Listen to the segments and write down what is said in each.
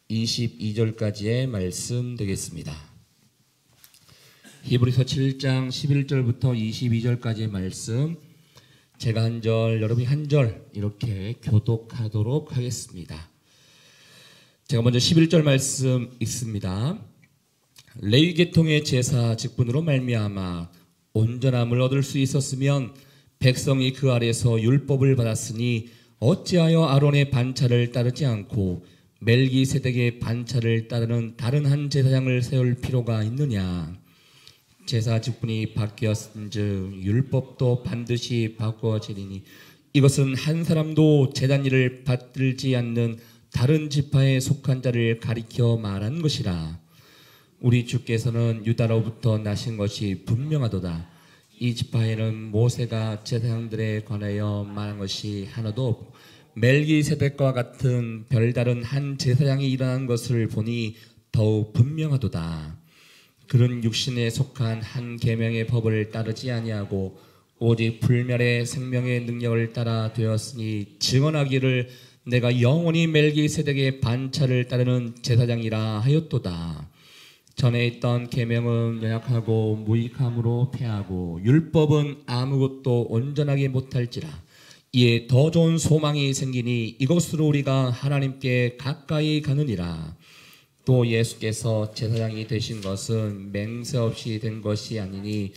22절까지의 말씀 되겠습니다. 히브리서 7장 11절부터 22절까지의 말씀, 제가 한 절, 여러분이 한 절 이렇게 교독하도록 하겠습니다. 제가 먼저 11절 말씀 읽습니다. 레위 계통의 제사 직분으로 말미암아 온전함을 얻을 수 있었으면 백성이 그 아래서 율법을 받았으니 어찌하여 아론의 반차를 따르지 않고 멜기세덱의 반차를 따르는 다른 한 제사장을 세울 필요가 있느냐. 제사 직분이 바뀌었은즉 율법도 반드시 바꾸어지리니 이것은 한 사람도 제단 일을 받들지 않는 다른 지파에 속한 자를 가리켜 말한 것이라. 우리 주께서는 유다로부터 나신 것이 분명하도다. 이 지파에는 모세가 제사장들에 관하여 말한 것이 하나도 없고 멜기세덱과 같은 별다른 한 제사장이 일어난 것을 보니 더욱 분명하도다. 그는 육신에 속한 한 계명의 법을 따르지 아니하고 오직 불멸의 생명의 능력을 따라 되었으니 증언하기를 내가 영원히 멜기세덱의 반차를 따르는 제사장이라 하였도다. 전에 있던 계명은 연약하고 무익함으로 패하고 율법은 아무것도 온전하게 못할지라. 이에 더 좋은 소망이 생기니 이것으로 우리가 하나님께 가까이 가느니라. 또 예수께서 제사장이 되신 것은 맹세 없이 된 것이 아니니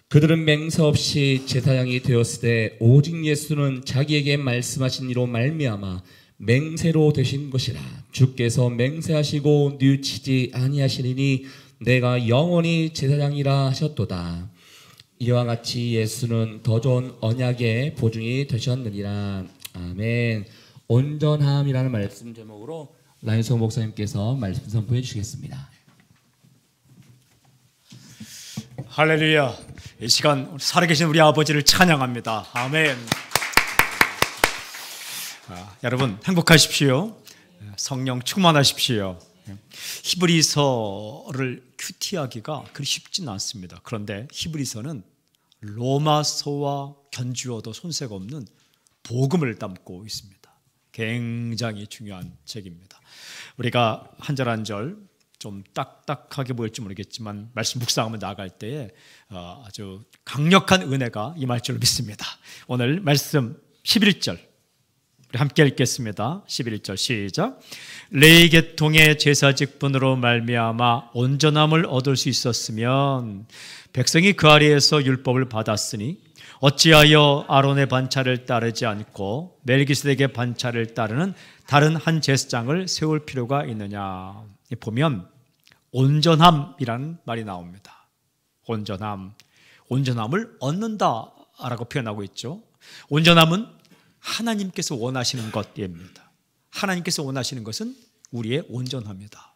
그들은 맹세 없이 제사장이 되었을 때 오직 예수는 자기에게 말씀하신 이로 말미암아 맹세로 되신 것이라. 주께서 맹세하시고 뉘우치지 아니하시리니 내가 영원히 제사장이라 하셨도다. 이와 같이 예수는 더 좋은 언약의 보증이 되셨느니라. 아멘. 온전함이라는 말씀 제목으로 라인성 목사님께서 말씀 선포해 주시겠습니다. 할렐루야. 이 시간 살아계신 우리 아버지를 찬양합니다. 아멘. 여러분 행복하십시오. 성령 충만하십시오. 히브리서를 큐티하기가 그리 쉽지는 않습니다. 그런데 히브리서는 로마서와 견주어도 손색 없는 복음을 담고 있습니다. 굉장히 중요한 책입니다. 우리가 한 절 한 절 좀 딱딱하게 보일지 모르겠지만 말씀 묵상하며 나아갈 때에 아주 강력한 은혜가 임할 줄 믿습니다. 오늘 말씀 11절 우리 함께 읽겠습니다. 11절 시작. 레위 계통의 제사 직분으로 말미암아 온전함을 얻을 수 있었으면 백성이 그 아래에서 율법을 받았으니 어찌하여 아론의 반차를 따르지 않고 멜기세덱의 반차를 따르는 다른 한 제사장을 세울 필요가 있느냐. 보면 온전함이라는 말이 나옵니다. 온전함을 얻는다라고 표현하고 있죠. 온전함은 하나님께서 원하시는 것입니다. 하나님께서 원하시는 것은 우리의 온전함이다.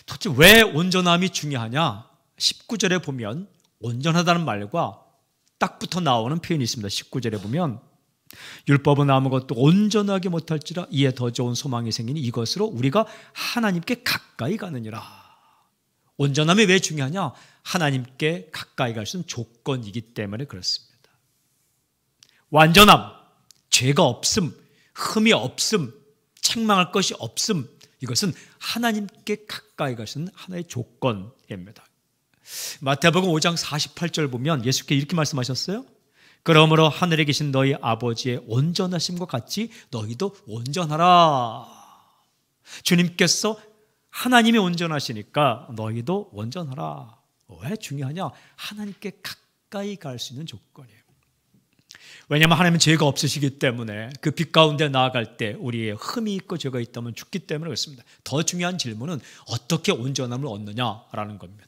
도대체 왜 온전함이 중요하냐? 19절에 보면 온전하다는 말과 딱 붙어 나오는 표현이 있습니다. 19절에 보면 율법은 아무것도 온전하게 못할지라 이에 더 좋은 소망이 생기니 이것으로 우리가 하나님께 가까이 가느니라. 온전함이 왜 중요하냐? 하나님께 가까이 갈 수 있는 조건이기 때문에 그렇습니다. 완전함, 죄가 없음, 흠이 없음, 책망할 것이 없음, 이것은 하나님께 가까이 갈 수 있는 하나의 조건입니다. 마태복음 5장 48절 보면 예수께서 이렇게 말씀하셨어요. 그러므로 하늘에 계신 너희 아버지의 온전하심과 같이 너희도 온전하라. 주님께서 하나님이 온전하시니까 너희도 온전하라. 왜 중요하냐? 하나님께 가까이 갈 수 있는 조건이에요. 왜냐하면 하나님은 죄가 없으시기 때문에 그 빛 가운데 나아갈 때 우리의 흠이 있고 죄가 있다면 죽기 때문에 그렇습니다. 더 중요한 질문은 어떻게 온전함을 얻느냐라는 겁니다.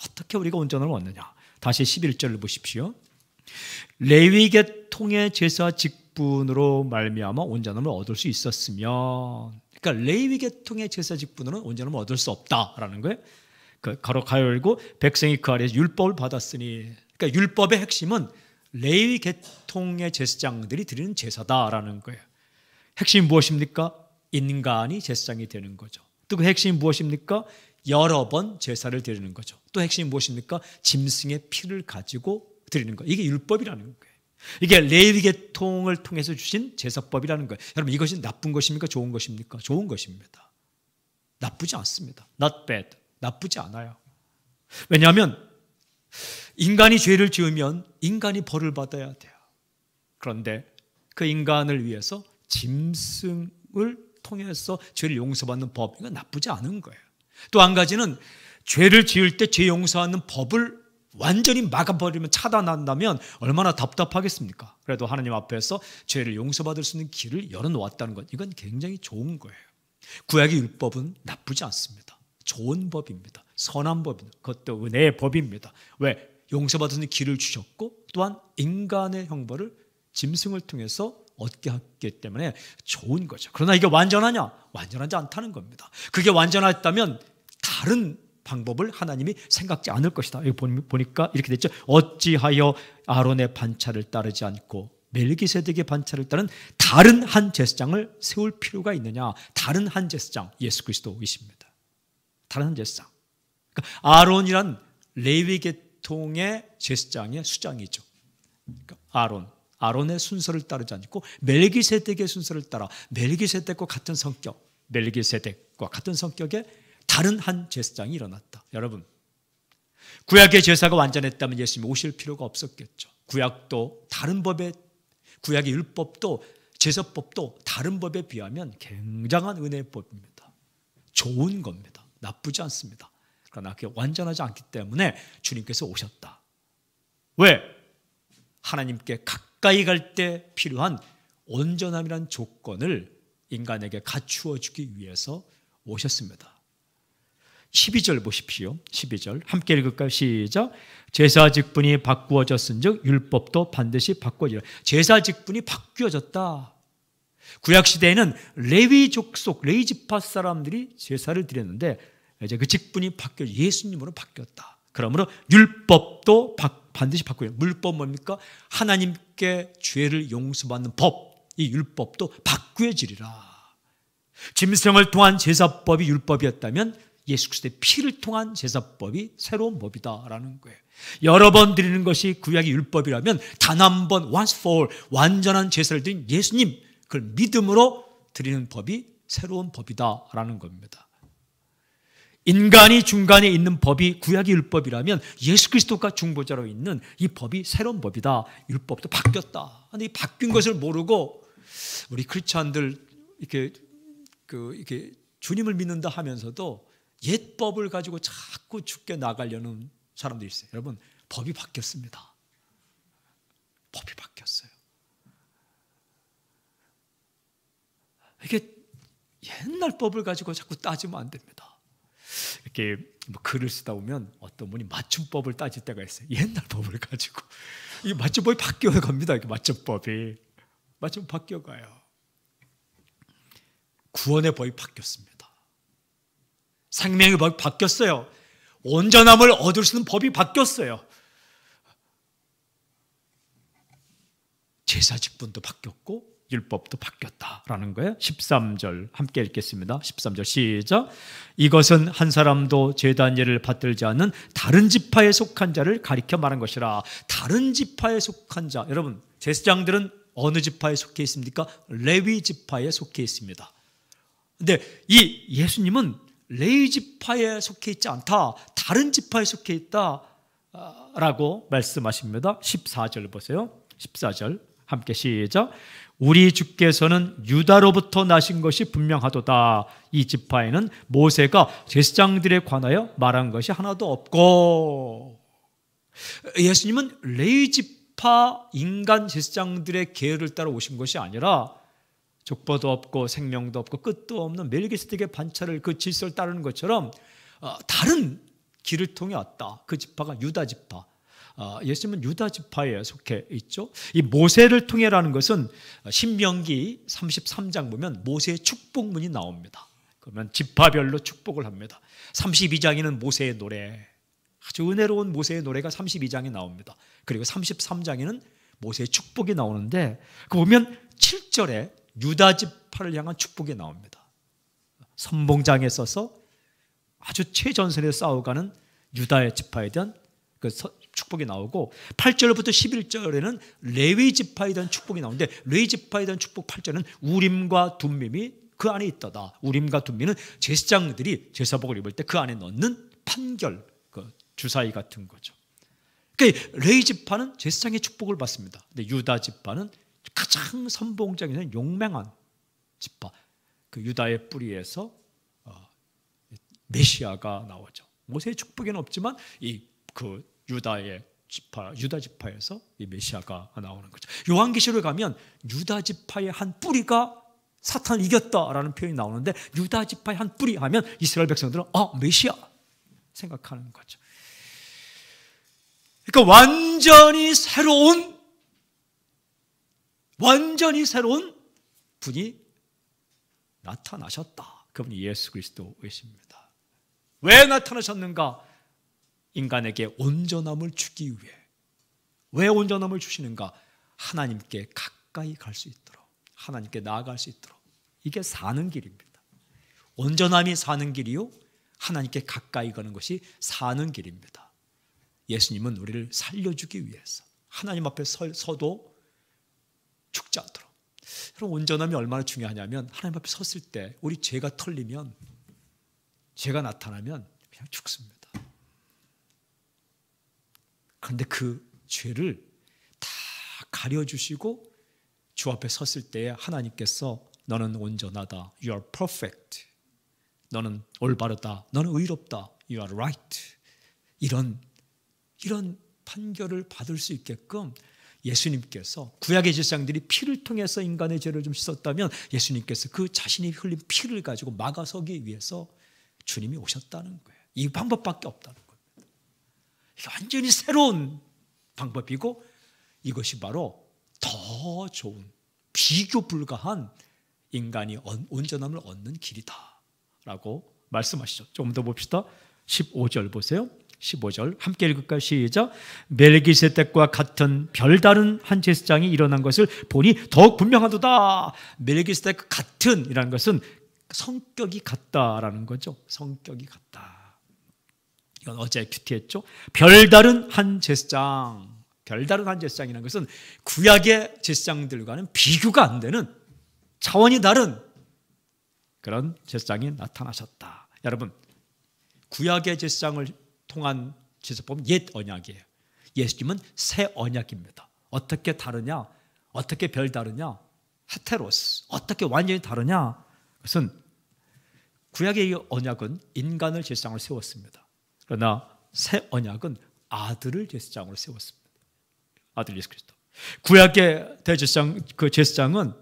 어떻게 우리가 온전함을 얻느냐? 다시 11절을 보십시오. 레위 계통의 제사 직분으로 말미암아 온전함을 얻을 수 있었으면, 그러니까 레위 계통의 제사 직분으로는 온전함을 얻을 수 없다라는 거예요. 가로 열고 백성이 그 아래에서 율법을 받았으니, 그러니까 율법의 핵심은 레위 계통의 제사장들이 드리는 제사다라는 거예요. 핵심이 무엇입니까? 인간이 제사장이 되는 거죠. 또 그 핵심이 무엇입니까? 여러 번 제사를 드리는 거죠. 또 핵심이 무엇입니까? 짐승의 피를 가지고 드리는 거. 이게 율법이라는 거예요. 이게 레위 계통을 통해서 주신 제사법이라는 거예요. 여러분, 이것이 나쁜 것입니까? 좋은 것입니까? 좋은 것입니다. 나쁘지 않습니다. Not bad. 나쁘지 않아요. 왜냐하면 인간이 죄를 지으면 인간이 벌을 받아야 돼요. 그런데 그 인간을 위해서 짐승을 통해서 죄를 용서받는 법, 이건 나쁘지 않은 거예요. 또 한 가지는 죄를 지을 때 죄 용서하는 법을 완전히 막아버리면, 차단한다면 얼마나 답답하겠습니까? 그래도 하나님 앞에서 죄를 용서받을 수 있는 길을 열어놓았다는 것, 이건 굉장히 좋은 거예요. 구약의 율법은 나쁘지 않습니다. 좋은 법입니다. 선한 법입니다. 그것도 은혜의 법입니다. 왜? 용서받을 수 있는 길을 주셨고, 또한 인간의 형벌을 짐승을 통해서 얻게 했기 때문에 좋은 거죠. 그러나 이게 완전하냐? 완전하지 않다는 겁니다. 그게 완전했다면 다른 방법을 하나님이 생각지 않을 것이다. 여기 보니까 이렇게 됐죠. 어찌하여 아론의 반차를 따르지 않고 멜기세덱의 반차를 따른 다른 한 제사장을 세울 필요가 있느냐? 다른 한 제사장, 예수 그리스도이십니다. 다른 한 제사장. 그러니까 아론이란 레위 계통의 제사장의 수장이죠. 그러니까 아론의 순서를 따르지 않고 멜기세덱의 순서를 따라 멜기세덱과 같은 성격, 멜기세덱과 같은 성격의 다른 한 제사장이 일어났다. 여러분, 구약의 제사가 완전했다면 예수님이 오실 필요가 없었겠죠. 구약도 다른 법에, 구약의 율법도 제사법도 다른 법에 비하면 굉장한 은혜의 법입니다. 좋은 겁니다. 나쁘지 않습니다. 그러나 그게 완전하지 않기 때문에 주님께서 오셨다. 왜? 하나님께 가까이 갈 때 필요한 온전함이라는 조건을 인간에게 갖추어 주기 위해서 오셨습니다. 12절 보십시오. 12절 함께 읽을까요? 시작. 제사 직분이 바꾸어졌은즉 율법도 반드시 바꾸어지라. 제사 직분이 바뀌어졌다. 구약 시대에는 레위 족속, 레위 지파 사람들이 제사를 드렸는데 이제 그 직분이 바뀌어 예수님으로 바뀌었다. 그러므로 율법도 반드시 바꾸어요. 율법 뭡니까? 하나님께 죄를 용서받는 법, 이 율법도 바꾸어지리라. 짐승을 통한 제사법이 율법이었다면 예수 그리스도의 피를 통한 제사법이 새로운 법이다라는 거예요. 여러 번 드리는 것이 구약의 율법이라면 단 한 번, once for all, 완전한 제사를 드린 예수님, 그걸 믿음으로 드리는 법이 새로운 법이다라는 겁니다. 인간이 중간에 있는 법이 구약의 율법이라면 예수 그리스도가 중보자로 있는 이 법이 새로운 법이다. 율법도 바뀌었다. 근데 이 바뀐 것을 모르고 우리 크리스찬들 이렇게 주님을 믿는다 하면서도 옛 법을 가지고 자꾸 죽게 나가려는 사람들이 있어요. 여러분, 법이 바뀌었습니다. 법이 바뀌었어요. 이게 옛날 법을 가지고 자꾸 따지면 안 됩니다. 이렇게 글을 쓰다 보면 어떤 분이 맞춤법을 따질 때가 있어요. 옛날 법을 가지고. 이 맞춤법이 바뀌어 갑니다. 이렇게 맞춤법이 바뀌어가요. 구원의 법이 바뀌었습니다. 생명의 법이 바뀌었어요. 온전함을 얻을 수 있는 법이 바뀌었어요. 제사 직분도 바뀌었고 율법도 바뀌었다라는 거예요. 13절 함께 읽겠습니다. 13절 시작. 이것은 한 사람도 제단 예를 받들지 않는 다른 지파에 속한 자를 가리켜 말한 것이라. 다른 지파에 속한 자, 여러분 제사장들은 어느 지파에 속해 있습니까? 레위 지파에 속해 있습니다. 그런데 이 예수님은 레위 지파에 속해 있지 않다, 다른 지파에 속해 있다라고 말씀하십니다. 14절 보세요. 14절 함께 시작. 우리 주께서는 유다로부터 나신 것이 분명하도다. 이 지파에는 모세가 제사장들에 관하여 말한 것이 하나도 없고. 예수님은 레위 지파 인간 제사장들의 계율을 따라 오신 것이 아니라 족보도 없고 생명도 없고 끝도 없는 멜기세덱의 반차를 그 질서를 따르는 것처럼 다른 길을 통해 왔다. 그 지파가 유다 지파. 예수님은 유다 지파에 속해 있죠. 이 모세를 통해라는 것은 신명기 33장 보면 모세의 축복문이 나옵니다. 그러면 지파별로 축복을 합니다. 32장에는 모세의 노래, 아주 은혜로운 모세의 노래가 32장에 나옵니다. 그리고 33장에는 모세의 축복이 나오는데 그 보면 7절에 유다 지파를 향한 축복이 나옵니다. 선봉장에 서서 아주 최전선에 싸워가는 유다의 지파에 대한 그 축복이 나오고 8절부터 11절에는 레위 지파에 대한 축복이 나오는데 레위 지파에 대한 축복 8절은 우림과 둠밈이 그 안에 있다다. 우림과 둠밈은 제사장들이 제사복을 입을 때 그 안에 넣는 판결, 그 주사위 같은 거죠. 그러니까 레위 지파는 제사장의 축복을 받습니다. 근데 유다 지파는 가장 선봉적인 용맹한 지파, 그 유다의 뿌리에서 메시아가 나오죠. 모세의 축복에는 없지만 그 유다의 지파, 유다 지파에서 이 메시아가 나오는 거죠. 요한계시록에 가면 유다 지파의 한 뿌리가 사탄을 이겼다라는 표현이 나오는데 유다 지파의 한 뿌리 하면 이스라엘 백성들은 메시아 생각하는 거죠. 그러니까 완전히 새로운 분이 나타나셨다. 그분이 예수 그리스도이십니다. 왜 나타나셨는가? 인간에게 온전함을 주기 위해. 왜 온전함을 주시는가? 하나님께 가까이 갈 수 있도록, 하나님께 나아갈 수 있도록. 이게 사는 길입니다. 온전함이 사는 길이요, 하나님께 가까이 가는 것이 사는 길입니다. 예수님은 우리를 살려주기 위해서 하나님 앞에 서도 죽지 않도록. 여러분, 온전함이 얼마나 중요하냐면 하나님 앞에 섰을 때 우리 죄가 털리면, 죄가 나타나면 그냥 죽습니다. 그런데 그 죄를 다 가려주시고 주 앞에 섰을 때에 하나님께서 너는 온전하다, You are perfect, 너는 올바르다, 너는 의롭다, You are right, 이런 판결을 받을 수 있게끔 예수님께서, 구약의 제사장들이 피를 통해서 인간의 죄를 좀 씻었다면 예수님께서 그 자신이 흘린 피를 가지고 막아서기 위해서 주님이 오셨다는 거예요. 이 방법밖에 없다는 거예요. 이게 완전히 새로운 방법이고 이것이 바로 더 좋은, 비교 불가한 인간이 온전함을 얻는 길이다 라고 말씀하시죠. 조금 더 봅시다. 15절 보세요. 15절 함께 읽을까요? 시작. 멜기세덱과 같은 별다른 한 제사장이 일어난 것을 보니 더욱 분명하도다. 멜기세덱과 같은이라는 것은 성격이 같다라는 거죠. 성격이 같다. 이건 어제 큐티했죠. 별다른 한 제사장, 별다른 한 제사장이라는 것은 구약의 제사장들과는 비교가 안 되는 차원이 다른 그런 제사장이 나타나셨다. 여러분, 구약의 제사장을 통한 제사법은 옛 언약이에요. 예수님은 새 언약입니다. 어떻게 다르냐? 어떻게 별다르냐? 헤테로스. 어떻게 완전히 다르냐? 그것은 구약의 언약은 인간을 제사장으로 세웠습니다. 그러나 새 언약은 아들을 제사장으로 세웠습니다. 아들 예수 그리스도. 구약의 대제사장, 그 제사장은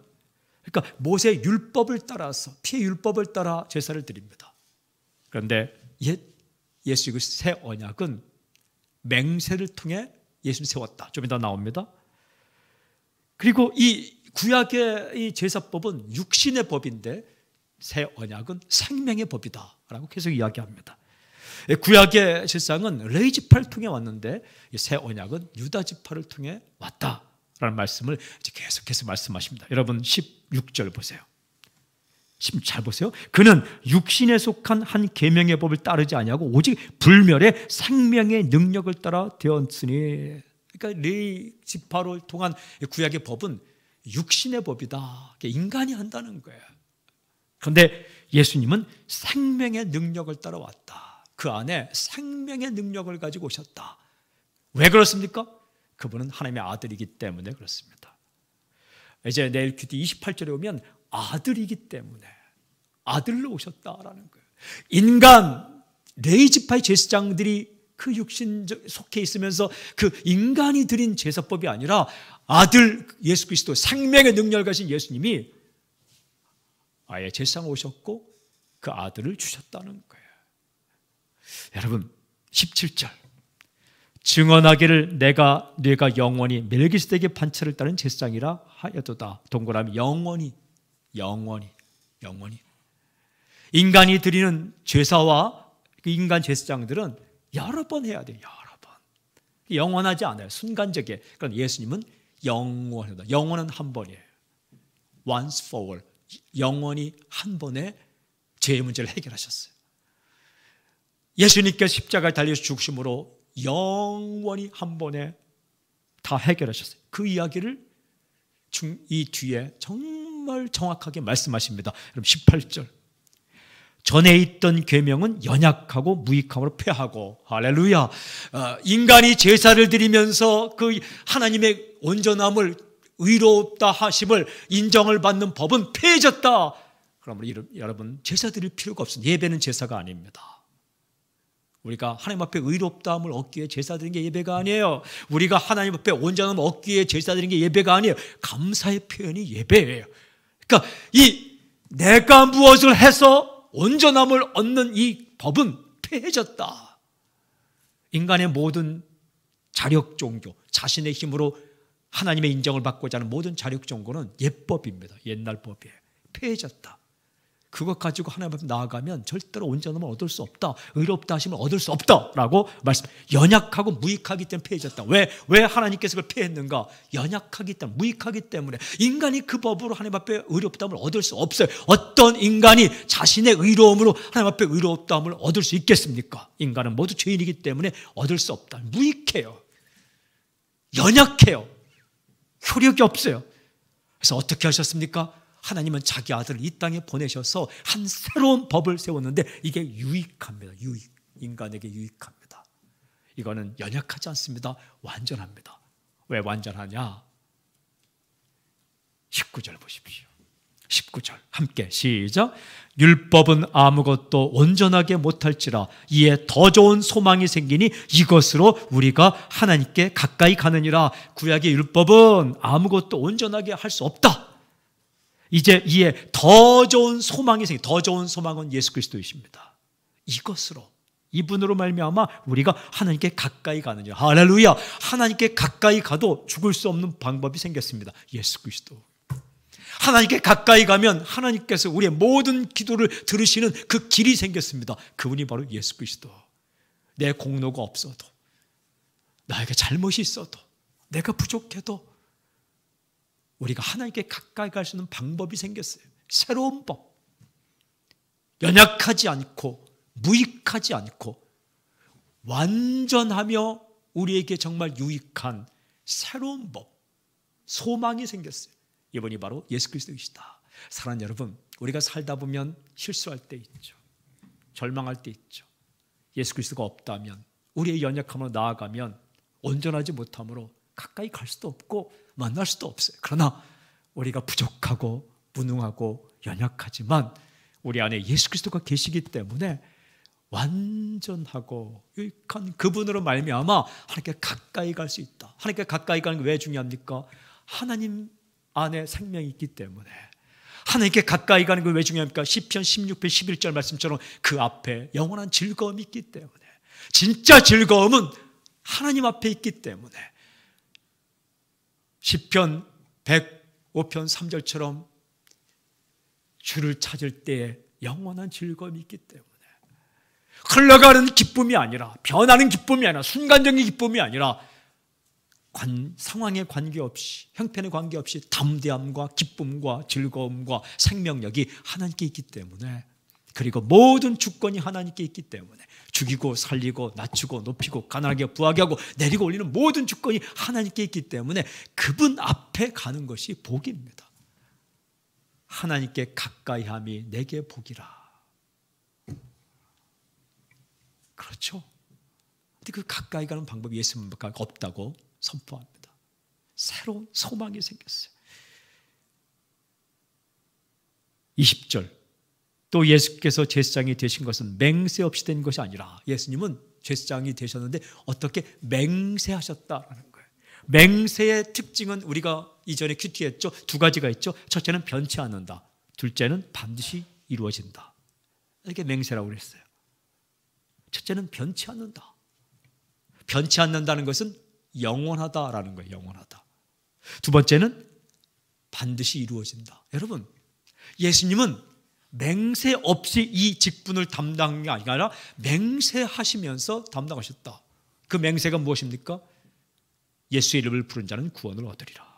그러니까 모세의 율법을 따라서, 피의 율법을 따라 제사를 드립니다. 그런데 예수 그리스도 새 언약은 맹세를 통해 예수를 세웠다. 좀 이따 나옵니다. 그리고 이 구약의 이 제사법은 육신의 법인데 새 언약은 생명의 법이다라고 계속 이야기합니다. 구약의 제사장은 레위 지파를 통해 왔는데 새 언약은 유다 지파를 통해 왔다라는 말씀을 계속해서 말씀하십니다. 여러분 16절 보세요. 잘 보세요. 그는 육신에 속한 한 계명의 법을 따르지 아니하고 오직 불멸의 생명의 능력을 따라 되었으니. 그러니까 레위 지파를 통한 구약의 법은 육신의 법이다. 인간이 한다는 거예요. 그런데 예수님은 생명의 능력을 따라 왔다. 그 안에 생명의 능력을 가지고 오셨다. 왜 그렇습니까? 그분은 하나님의 아들이기 때문에 그렇습니다. 이제 내일 큐티 28절에 오면 아들이기 때문에 아들로 오셨다라는 거예요. 인간 레위 지파의 제사장들이 그 육신 속해 있으면서 그 인간이 드린 제사법이 아니라 아들 예수 그리스도, 생명의 능력을 가진 예수님이 아예 제사장 오셨고 그 아들을 주셨다는 거예요. 여러분 17절 증언하기를 내가 영원히 멜기세덱의 반차를 따른 제사장이라 하여도다. 동그라미 영원히. 인간이 드리는 제사와 인간 제사장들은 여러 번 해야 돼요. 여러 번. 영원하지 않아요. 순간적이에요. 그러나 예수님은 영원하다. 영원은 한 번이에요. Once for all. 영원히 한 번에 죄의 문제를 해결하셨어요. 예수님께서 십자가에 달려 죽으심으로 영원히 한 번에 다 해결하셨어요. 그 이야기를 이 뒤에 정말 정확하게 말씀하십니다. 여러분 18절. 전에 있던 계명은 연약하고 무익함으로 폐하고, 할렐루야. 인간이 제사를 드리면서 그 하나님의 온전함을, 의롭다 하심을 인정을 받는 법은 폐해졌다. 그러므로 여러분 제사 드릴 필요가 없습니다. 예배는 제사가 아닙니다. 우리가 하나님 앞에 의롭다함을 얻기 위해 제사 드린 게 예배가 아니에요. 우리가 하나님 앞에 온전함을 얻기 위해 제사 드린 게 예배가 아니에요. 감사의 표현이 예배예요. 그러니까 내가 무엇을 해서 온전함을 얻는 이 법은 폐해졌다. 인간의 모든 자력 종교, 자신의 힘으로 하나님의 인정을 받고자 하는 모든 자력 종교는 옛법입니다. 옛날 법이에요. 폐해졌다. 그것 가지고 하나님 앞에 나아가면 절대로 온전함을 얻을 수 없다. 의롭다 하심을 얻을 수 없다라고 말씀. 연약하고 무익하기 때문에 폐해졌다. 왜 하나님께서 그걸 폐했는가? 연약하기 때문에, 무익하기 때문에. 인간이 그 법으로 하나님 앞에 의롭다함을 얻을 수 없어요. 어떤 인간이 자신의 의로움으로 하나님 앞에 의롭다함을 얻을 수 있겠습니까? 인간은 모두 죄인이기 때문에 얻을 수 없다. 무익해요. 연약해요. 효력이 없어요. 그래서 어떻게 하셨습니까? 하나님은 자기 아들을 이 땅에 보내셔서 한 새로운 법을 세웠는데 이게 유익합니다. 인간에게 유익합니다. 이거는 연약하지 않습니다. 완전합니다. 왜 완전하냐? 19절 보십시오. 19절 함께 시작. 율법은 아무것도 온전하게 못할지라 이에 더 좋은 소망이 생기니 이것으로 우리가 하나님께 가까이 가느니라. 구약의 율법은 아무것도 온전하게 할 수 없다. 이제 이에 더 좋은 소망이 생기. 더 좋은 소망은 예수 그리스도이십니다. 이것으로, 이분으로 말미암아 우리가 하나님께 가까이 가느니라. 할렐루야. 하나님께 가까이 가도 죽을 수 없는 방법이 생겼습니다. 예수 그리스도. 하나님께 가까이 가면 하나님께서 우리의 모든 기도를 들으시는 그 길이 생겼습니다. 그분이 바로 예수 그리스도. 내 공로가 없어도, 나에게 잘못이 있어도, 내가 부족해도 우리가 하나님께 가까이 갈 수 있는 방법이 생겼어요. 새로운 법. 연약하지 않고 무익하지 않고 완전하며 우리에게 정말 유익한 새로운 법, 소망이 생겼어요. 이분이 바로 예수 그리스도이시다. 사랑하는 여러분, 우리가 살다 보면 실수할 때 있죠. 절망할 때 있죠. 예수 그리스도가 없다면, 우리의 연약함으로 나아가면 온전하지 못함으로 가까이 갈 수도 없고 만날 수도 없어요. 그러나 우리가 부족하고 무능하고 연약하지만 우리 안에 예수 그리스도가 계시기 때문에 완전하고 유익한 그분으로 말미암아 하나님께 가까이 갈 수 있다. 하나님께 가까이 가는 게 왜 중요합니까? 하나님 안에 생명이 있기 때문에. 하나님께 가까이 가는 게 왜 중요합니까? 시편 16편 11절 말씀처럼 그 앞에 영원한 즐거움이 있기 때문에. 진짜 즐거움은 하나님 앞에 있기 때문에. 시편 105편 3절처럼 주를 찾을 때에 영원한 즐거움이 있기 때문에. 흘러가는 기쁨이 아니라, 변하는 기쁨이 아니라, 순간적인 기쁨이 아니라 상황에 관계없이, 형편에 관계없이 담대함과 기쁨과 즐거움과 생명력이 하나님께 있기 때문에, 그리고 모든 주권이 하나님께 있기 때문에 죽이고 살리고 낮추고 높이고 가난하게 부하게 하고 내리고 올리는 모든 주권이 하나님께 있기 때문에 그분 앞에 가는 것이 복입니다. 하나님께 가까이함이 내게 복이라. 그렇죠? 근데 그 가까이 가는 방법이 예수님밖에 없다고 선포합니다. 새로운 소망이 생겼어요. 20절. 또 예수께서 제사장이 되신 것은 맹세 없이 된 것이 아니라, 예수님은 제사장이 되셨는데 어떻게 맹세하셨다라는 거예요. 맹세의 특징은 우리가 이전에 큐티했죠. 두 가지가 있죠. 첫째는 변치 않는다. 둘째는 반드시 이루어진다. 이렇게 맹세라고 그랬어요. 첫째는 변치 않는다. 변치 않는다는 것은 영원하다라는 거예요. 영원하다. 두 번째는 반드시 이루어진다. 여러분, 예수님은 맹세 없이 이 직분을 담당한 게 아니라 맹세하시면서 담당하셨다. 그 맹세가 무엇입니까? 예수의 이름을 부른 자는 구원을 얻으리라.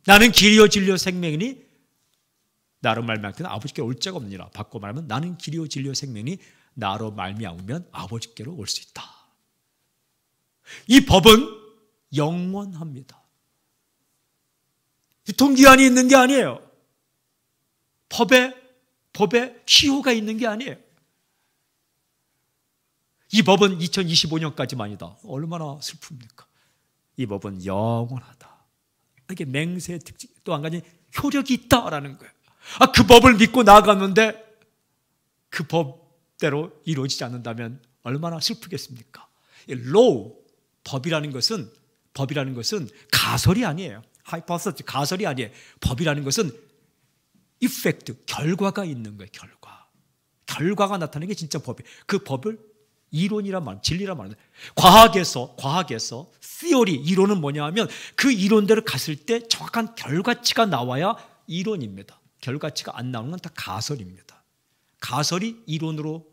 나는 길이요 진리요 생명이니 나로 말미암아 아버지께 올 자가 없느니라. 바꿔 말하면 나는 길이요 진리요 생명이니 나로 말미암으면 아버지께로 올 수 있다. 이 법은 영원합니다. 유통기한이 있는 게 아니에요. 법에 시효가 있는 게 아니에요. 이 법은 2025년까지만이다. 얼마나 슬픕니까? 이 법은 영원하다. 이게 맹세의 특징, 또 한 가지 효력이 있다라는 거예요. 그 법을 믿고 나아갔는데 그 법대로 이루어지지 않는다면 얼마나 슬프겠습니까? law, 법이라는 것은 가설이 아니에요. hypothesis, 가설이 아니에요. 법이라는 것은 effect, 결과가 있는 거예요. 결과가 나타나는 게 진짜 법이에요. 그 법을 이론이란 말, 진리란 말입니다. 과학에서 theory, 이론은 뭐냐 하면 그 이론대로 갔을 때 정확한 결과치가 나와야 이론입니다. 결과치가 안 나오는 건 다 가설입니다. 가설이 이론으로,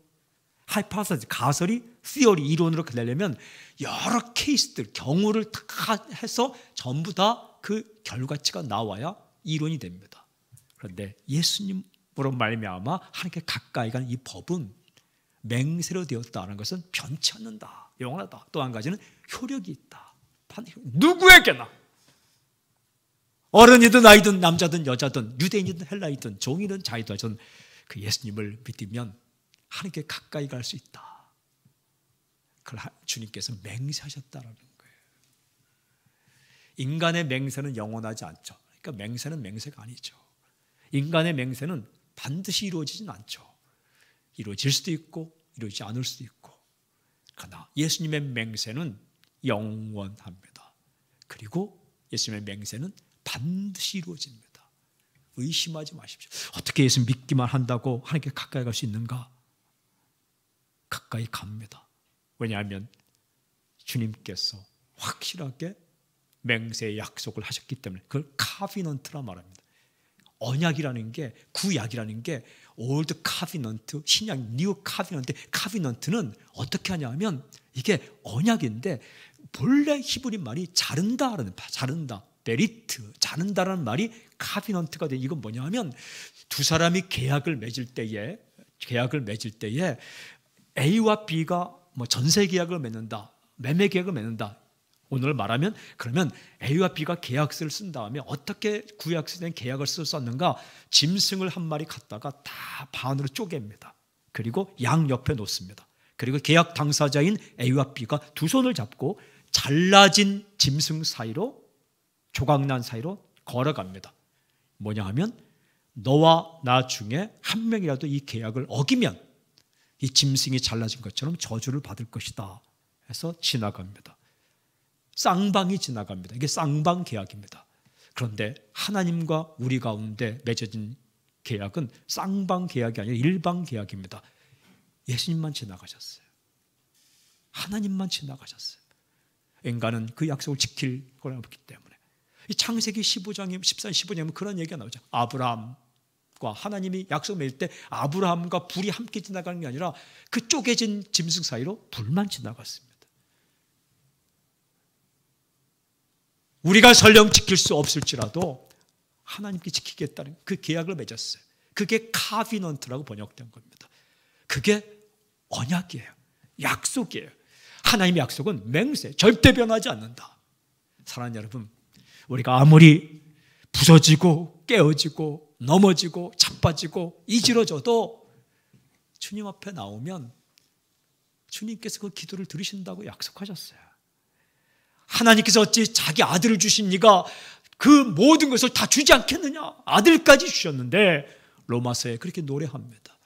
hypothesis, 가설이 theory, 이론으로 되려면 여러 케이스들, 경우를 다 해서 전부 다 그 결과치가 나와야 이론이 됩니다. 그런데 예수님으로 말미암아 하나님께 가까이 가는 이 법은 맹세로 되었다는 것은 변치 않는다, 영원하다. 또 한 가지는 효력이 있다. 누구에게나, 어른이든 아이든 남자든 여자든 유대인이든 헬라이든 종이든 자유든 그 예수님을 믿으면 하나님께 가까이 갈 수 있다. 그걸 주님께서 맹세하셨다라는 거예요. 인간의 맹세는 영원하지 않죠. 그러니까 맹세는 맹세가 아니죠. 인간의 맹세는 반드시 이루어지진 않죠. 이루어질 수도 있고 이루어지지 않을 수도 있고. 그러나 예수님의 맹세는 영원합니다. 그리고 예수님의 맹세는 반드시 이루어집니다. 의심하지 마십시오. 어떻게 예수 믿기만 한다고 하나님께 가까이 갈 수 있는가? 가까이 갑니다. 왜냐하면 주님께서 확실하게 맹세의 약속을 하셨기 때문에 그걸 카비넌트라 말합니다. 언약이라는 게, 구약이라는 게 올드 카비넌트, 신약 뉴 카비넌트. 카비넌트는 어떻게 하냐면 이게 언약인데 본래 히브리 말이 자른다라는, 자른다, 베리트, 자른다라는 말이 카비넌트가 돼. 이건 뭐냐면 두 사람이 계약을 맺을 때에 A와 B가 뭐 전세 계약을 맺는다, 매매 계약을 맺는다. 오늘 말하면 그러면 A와 B가 계약서를 쓴 다음에 어떻게 구약시대는 계약을 썼는가? 짐승을 한 마리 갖다가 다 반으로 쪼갭니다. 그리고 양 옆에 놓습니다. 그리고 계약 당사자인 A와 B가 두 손을 잡고 잘라진 짐승 사이로, 조각난 사이로 걸어갑니다. 뭐냐 하면 너와 나 중에 한 명이라도 이 계약을 어기면 이 짐승이 잘라진 것처럼 저주를 받을 것이다 해서 지나갑니다. 쌍방이 지나갑니다. 이게 쌍방 계약입니다. 그런데 하나님과 우리 가운데 맺어진 계약은 쌍방 계약이 아니라 일방 계약입니다. 예수님만 지나가셨어요. 하나님만 지나가셨어요. 인간은 그 약속을 지킬 거라고 없기 때문에. 이 창세기 15장에 14장 15장에 그런 얘기가 나오죠. 아브라함과 하나님이 약속 맺을 때 아브라함과 불이 함께 지나가는 게 아니라 그 쪼개진 짐승 사이로 불만 지나갔습니다. 우리가 설령 지킬 수 없을지라도 하나님께 지키겠다는 그 계약을 맺었어요. 그게 카비넌트라고 번역된 겁니다. 그게 언약이에요. 약속이에요. 하나님의 약속은 맹세, 절대 변하지 않는다. 사랑하는 여러분, 우리가 아무리 부서지고 깨어지고 넘어지고 자빠지고 이지러져도 주님 앞에 나오면 주님께서 그 기도를 들으신다고 약속하셨어요. 하나님께서 어찌 자기 아들을 주십니까? 그 모든 것을 다 주지 않겠느냐? 아들까지 주셨는데 로마서에 그렇게 노래합니다.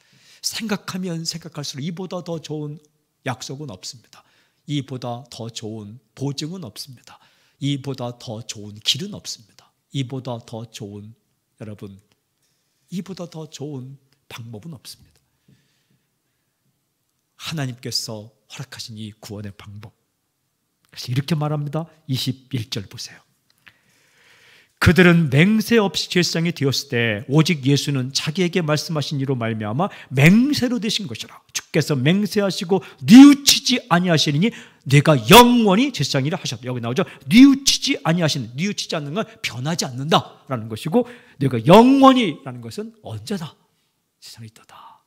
생각하면 생각할수록 이보다 더 좋은 약속은 없습니다. 이보다 더 좋은 보증은 없습니다. 이보다 더 좋은 길은 없습니다. 이보다 더 좋은, 여러분, 이보다 더 좋은 방법은 없습니다. 하나님께서 허락하신 이 구원의 방법, 그래서 이렇게 말합니다. 21절 보세요. 그들은 맹세 없이 죄상이 되었을 때 오직 예수는 자기에게 말씀하신 이로 말미암아 맹세로 되신 것이라. 주께서 맹세하시고 뉘우치지 아니하시니 내가 영원히 죄상이라 하셨다. 여기 나오죠. 뉘우치지 아니하시는, 뉘우치지 않는 건 변하지 않는다라는 것이고, 내가 영원히라는 것은 언제나 세상에 있다다.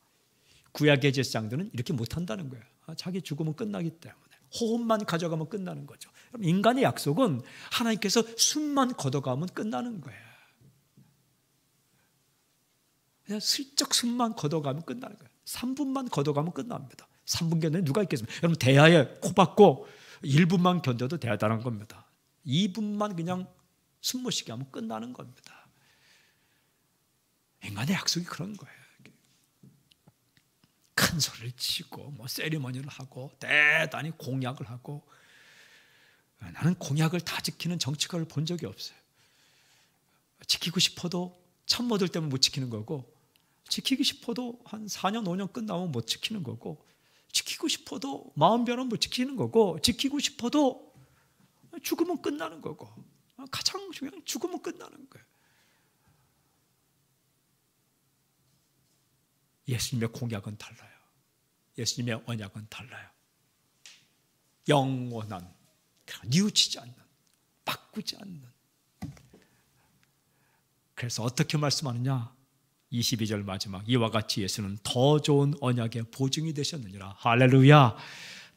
구약의 제사장들은 이렇게 못한다는 거예요. 자기 죽으면 끝나기 때문에 호흡만 가져가면 끝나는 거죠. 인간의 약속은 하나님께서 숨만 걷어가면 끝나는 거예요. 그냥 슬쩍 숨만 걷어가면 끝나는 거예요. 3분만 걷어가면 끝납니다. 3분 견뎌 누가 있겠습니까? 여러분 대야에 코 박고 1분만 견뎌도 대단한 겁니다. 2분만 그냥 숨 못 쉬게 하면 끝나는 겁니다. 인간의 약속이 그런 거예요. 큰 소리를 치고 뭐 세리머니를 하고 대단히 공약을 하고, 나는 공약을 다 지키는 정치가를 본 적이 없어요. 지키고 싶어도 참모들 때문에 못 지키는 거고, 지키기 싶어도 한 4년 5년 끝나면 못 지키는 거고, 지키고 싶어도 마음 변하면 못 지키는 거고, 지키고 싶어도 죽으면 끝나는 거고, 가장 중요한 죽으면 끝나는 거예요. 예수님의 공약은 달라요. 예수님의 언약은 달라요. 영원한, 뉘우치지 않는, 바꾸지 않는. 그래서 어떻게 말씀하느냐? 22절 마지막, 이와 같이 예수는 더 좋은 언약의 보증이 되셨느니라. 할렐루야.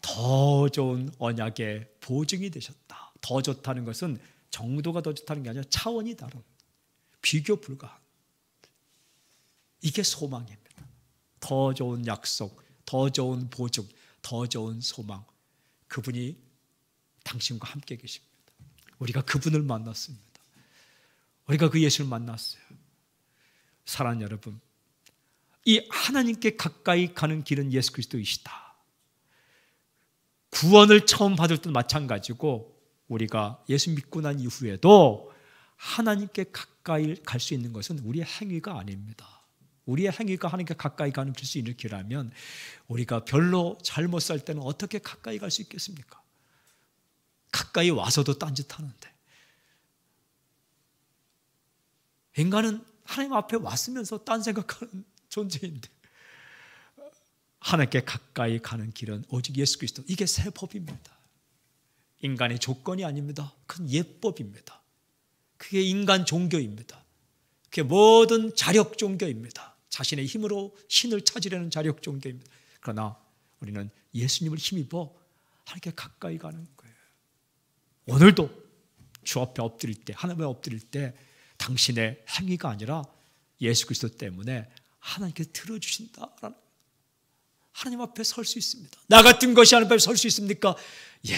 더 좋은 언약의 보증이 되셨다. 더 좋다는 것은 정도가 더 좋다는 게 아니라 차원이 다른, 비교 불가한, 이게 소망입니다. 더 좋은 약속, 더 좋은 보증, 더 좋은 소망, 그분이 당신과 함께 계십니다. 우리가 그분을 만났습니다. 우리가 그 예수를 만났어요. 사랑하는 여러분, 이 하나님께 가까이 가는 길은 예수 그리스도이시다. 구원을 처음 받을 때도 마찬가지고, 우리가 예수 믿고 난 이후에도 하나님께 가까이 갈 수 있는 것은 우리의 행위가 아닙니다. 우리의 행위가 하나님께 가까이 가는 수 있는 길이라면, 우리가 별로 잘못 살 때는 어떻게 가까이 갈 수 있겠습니까? 가까이 와서도 딴짓하는데. 인간은 하나님 앞에 왔으면서 딴 생각하는 존재인데, 하나님께 가까이 가는 길은 오직 예수 그리스도, 이게 새 법입니다. 인간의 조건이 아닙니다. 그건 예법입니다. 그게 인간 종교입니다. 그게 모든 자력 종교입니다. 자신의 힘으로 신을 찾으려는 자력 종교입니다. 그러나 우리는 예수님을 힘입어 하나님께 가까이 가는 거예요. 오늘도 주 앞에 엎드릴 때, 하나님 앞에 엎드릴 때 당신의 행위가 아니라 예수 그리스도 때문에 하나님께 들어주신다라는, 하나님 앞에 설 수 있습니다. 나 같은 것이 하나님 앞에 설 수 있습니까? 예,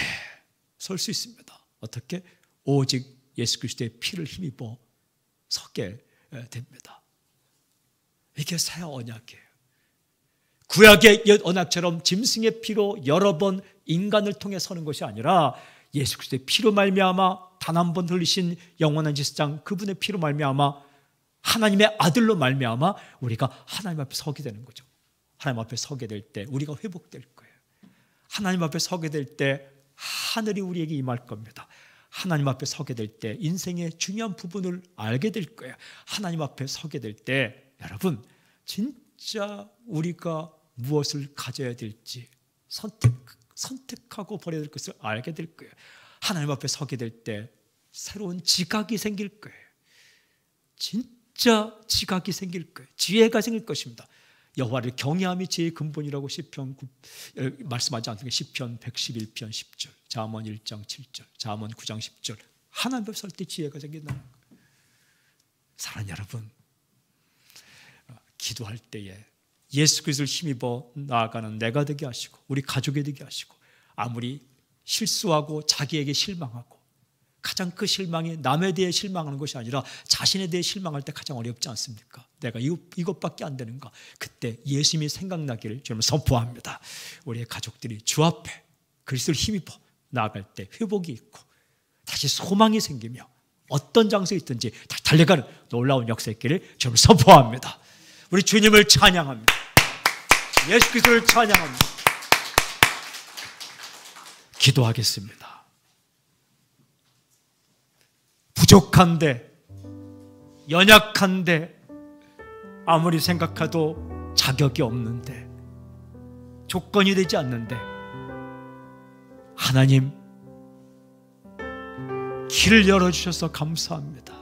설 수 있습니다. 어떻게? 오직 예수 그리스도의 피를 힘입어 서게 됩니다. 이게 새 언약이에요. 구약의 옛 언약처럼 짐승의 피로 여러 번 인간을 통해 서는 것이 아니라 예수 그리스도의 피로 말미암아 단 한 번 흘리신 영원한 제사장, 그분의 피로 말미암아 하나님의 아들로 말미암아 우리가 하나님 앞에 서게 되는 거죠. 하나님 앞에 서게 될 때 우리가 회복될 거예요. 하나님 앞에 서게 될 때 하늘이 우리에게 임할 겁니다. 하나님 앞에 서게 될 때 인생의 중요한 부분을 알게 될 거예요. 하나님 앞에 서게 될 때 여러분, 진짜 우리가 무엇을 가져야 될지 선택하고 버려야 될 것을 알게 될 거예요. 하나님 앞에 서게 될 때 새로운 지각이 생길 거예요. 진짜 지각이 생길 거예요. 지혜가 생길 것입니다. 여호와를 경외함이 지혜의 근본이라고 시편 말씀하지 않습니까? 시편 111편 10절, 잠언 1장 7절, 잠언 9장 10절. 하나님 앞에 설 때 지혜가 생긴다는 거예요. 사랑하는 여러분, 기도할 때에 예수 그리스도를 힘입어 나아가는 내가 되게 하시고 우리 가족이 되게 하시고, 아무리 실수하고 자기에게 실망하고, 가장 그 실망이 남에 대해 실망하는 것이 아니라 자신에 대해 실망할 때 가장 어렵지 않습니까? 내가 이것밖에 안 되는가? 그때 예수님이 생각나기를 저는 선포합니다. 우리의 가족들이 주 앞에 그리스도를 힘입어 나아갈 때 회복이 있고 다시 소망이 생기며 어떤 장소에 있든지 다시 달려가는 놀라운 역사 있기를 저는 선포합니다. 우리 주님을 찬양합니다. 예수 그리스도를 찬양합니다. 기도하겠습니다. 부족한데, 연약한데, 아무리 생각해도 자격이 없는데, 조건이 되지 않는데, 하나님 길을 열어주셔서 감사합니다.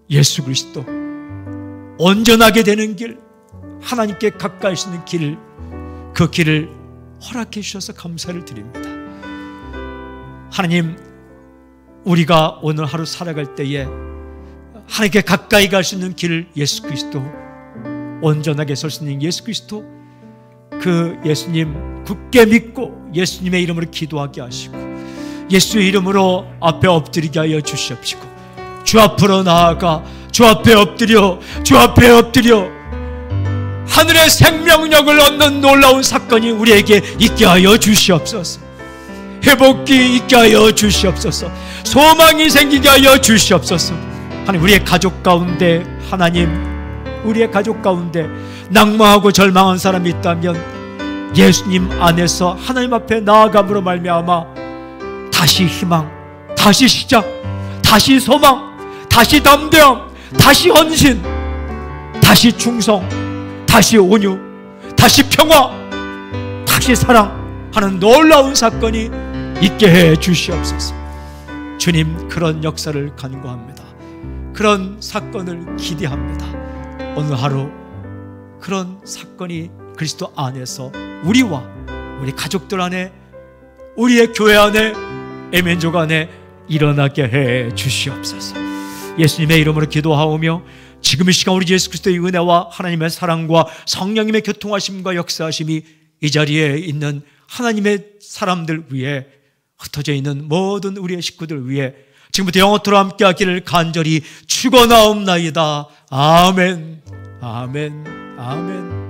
예수 그리스도 온전하게 되는 길, 하나님께 가까이 할 수 있는 길, 그 길을 허락해 주셔서 감사를 드립니다. 하나님, 우리가 오늘 하루 살아갈 때에 하나님께 가까이 갈 수 있는 길, 예수 그리스도, 온전하게 설 수 있는 예수 그리스도, 그 예수님 굳게 믿고 예수님의 이름으로 기도하게 하시고 예수의 이름으로 앞에 엎드리게 하여 주시옵시고, 주 앞으로 나아가 주 앞에 엎드려 하늘의 생명력을 얻는 놀라운 사건이 우리에게 있게 하여 주시옵소서. 회복이 있게 하여 주시옵소서. 소망이 생기게 하여 주시옵소서. 하나님, 우리의 가족 가운데, 하나님, 우리의 가족 가운데 낙망하고 절망한 사람이 있다면 예수님 안에서 하나님 앞에 나아감으로 말미암아 다시 희망, 다시 시작, 다시 소망, 다시 담대함, 다시 헌신, 다시 충성, 다시 온유, 다시 평화, 다시 사랑하는 놀라운 사건이 있게 해 주시옵소서. 주님, 그런 역사를 간구합니다. 그런 사건을 기대합니다. 오늘 하루 그런 사건이 그리스도 안에서 우리와 우리 가족들 안에, 우리의 교회 안에, 에멘족 안에 일어나게 해 주시옵소서. 예수님의 이름으로 기도하오며 지금 이 시간 우리 예수 그리스도의 은혜와 하나님의 사랑과 성령님의 교통하심과 역사하심이 이 자리에 있는 하나님의 사람들 위해, 흩어져 있는 모든 우리의 식구들 위해 지금부터 영원토록 함께하기를 간절히 축원하옵나이다. 아멘, 아멘, 아멘.